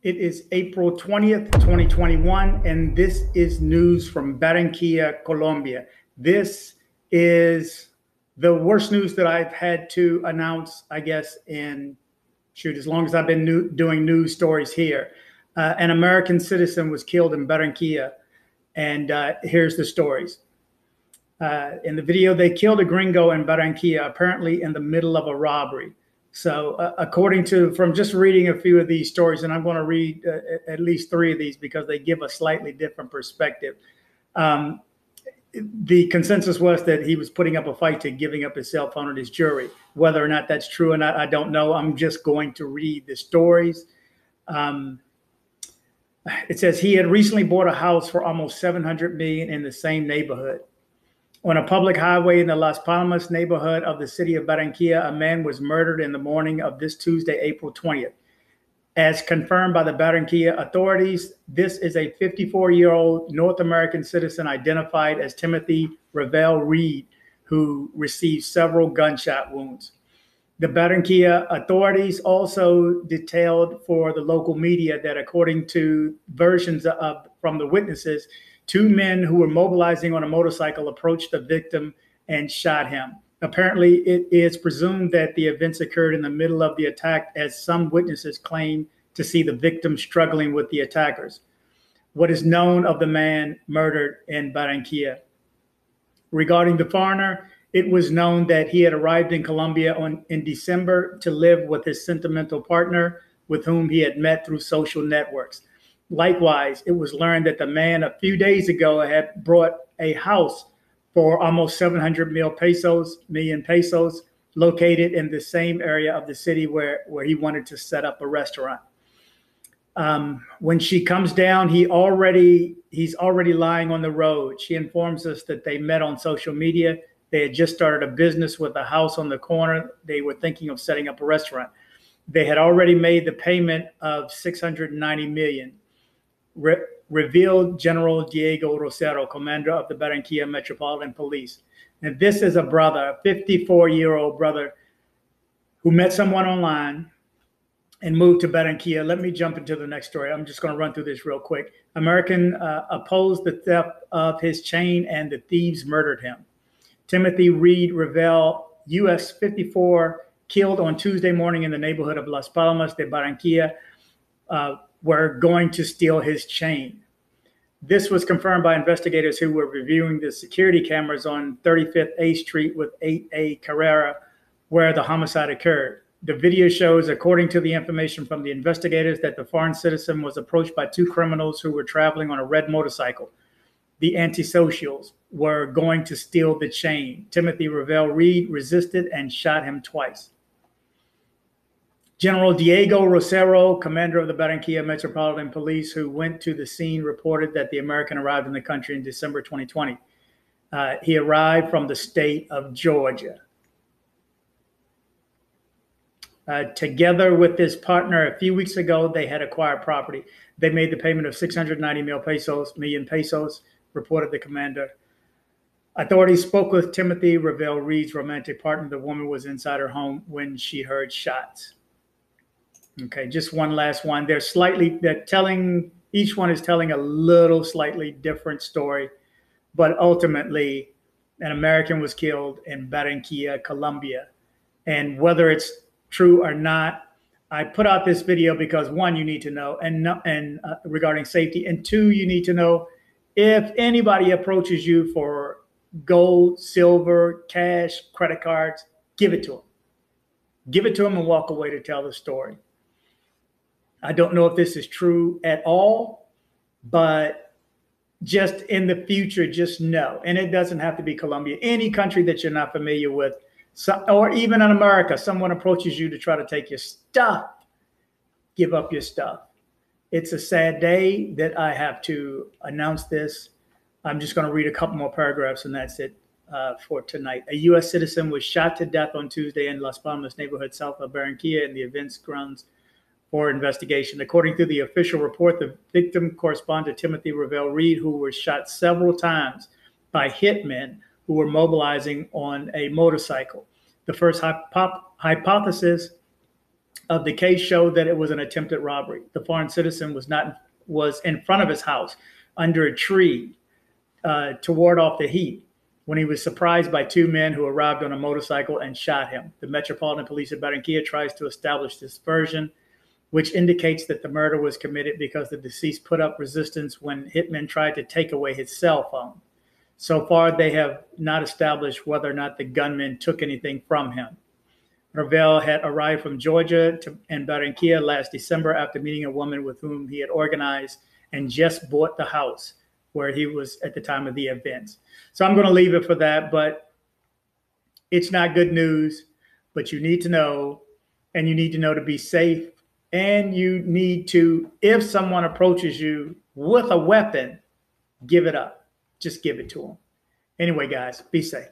It is April 20th, 2021, and this is news from Barranquilla, Colombia. This is the worst news that I've had to announce, I guess, in as long as I've been doing news stories here. An American citizen was killed in Barranquilla, and here's the stories. In the video, they killed a gringo in Barranquilla, apparently in the middle of a robbery. So according to, from just reading a few of these stories, and I'm going to read at least three of these because they give a slightly different perspective. The consensus was that he was putting up a fight to giving up his cell phone and his jewelry. Whether or not that's true or not, I don't know. I'm just going to read the stories. It says he had recently bought a house for almost $700 million in the same neighborhood. On a public highway in the Las Palmas neighborhood of the city of Barranquilla, a man was murdered in the morning of this Tuesday, April 20th. As confirmed by the Barranquilla authorities, this is a 54-year-old North American citizen identified as Timothy Ravel Reed, who received several gunshot wounds. The Barranquilla authorities also detailed for the local media that, according to versions from the witnesses, two men who were mobilizing on a motorcycle approached the victim and shot him. Apparently, it is presumed that the events occurred in the middle of the attack, as some witnesses claim to see the victim struggling with the attackers. What is known of the man murdered in Barranquilla? Regarding the foreigner, it was known that he had arrived in Colombia in December to live with his sentimental partner, with whom he had met through social networks. Likewise, it was learned that the man a few days ago had brought a house for almost 700 million pesos, located in the same area of the city where he wanted to set up a restaurant. When she comes down, he's already lying on the road. She informs us that they met on social media. They had just started a business with a house on the corner. They were thinking of setting up a restaurant. They had already made the payment of $690 million. Revealed General Diego Rosero, commander of the Barranquilla Metropolitan Police. And this is a brother, a 54-year-old brother, who met someone online and moved to Barranquilla. Let me jump into the next story. I'm just going to run through this real quick. American opposed the theft of his chain, and the thieves murdered him. Timothy Reed Ravel, U.S. 54, killed on Tuesday morning in the neighborhood of Las Palmas de Barranquilla, were going to steal his chain. This was confirmed by investigators who were reviewing the security cameras on 35th A Street with 8A Carrera, where the homicide occurred. The video shows, according to the information from the investigators, that the foreign citizen was approached by two criminals who were traveling on a red motorcycle. The antisocials were going to steal the chain. Timothy Ravel Reed resisted and shot him twice. General Diego Rosero, commander of the Barranquilla Metropolitan Police, who went to the scene, reported that the American arrived in the country in December 2020. He arrived from the state of Georgia. Together with his partner, a few weeks ago, they had acquired property. They made the payment of 690 million pesos, reported the commander. Authorities spoke with Timothy Ravel Reed's romantic partner. The woman was inside her home when she heard shots. Okay, just one last one. Each one is telling a little slightly different story, but ultimately an American was killed in Barranquilla, Colombia. And whether it's true or not, I put out this video because, one, you need to know, and regarding safety, and two, you need to know if anybody approaches you for gold, silver, cash, credit cards, give it to them. Give it to them and walk away to tell the story. I don't know if this is true at all, but just in the future, just know. And it doesn't have to be Colombia. Any country that you're not familiar with, or even in America, someone approaches you to try to take your stuff, give up your stuff. It's a sad day that I have to announce this. I'm just going to read a couple more paragraphs, and that's it for tonight. A U.S. citizen was shot to death on Tuesday in Las Palmas neighborhood south of Barranquilla, in the events grounds for investigation. According to the official report, the victim corresponded to Timothy Ravel Reed, who was shot several times by hitmen who were mobilizing on a motorcycle. The first hypothesis of the case showed that it was an attempted robbery. The foreign citizen was in front of his house under a tree to ward off the heat when he was surprised by two men who arrived on a motorcycle and shot him. The Metropolitan Police of Barranquilla tries to establish this version, which indicates that the murder was committed because the deceased put up resistance when hitmen tried to take away his cell phone. So far, they have not established whether or not the gunman took anything from him. Ravel had arrived from Georgia and Barranquilla last December after meeting a woman with whom he had organized and just bought the house where he was at the time of the events. So I'm going to leave it for that, but it's not good news, but you need to know, and you need to know to be safe. And you need to, if someone approaches you with a weapon, give it up. Just give it to them. Anyway, guys, be safe.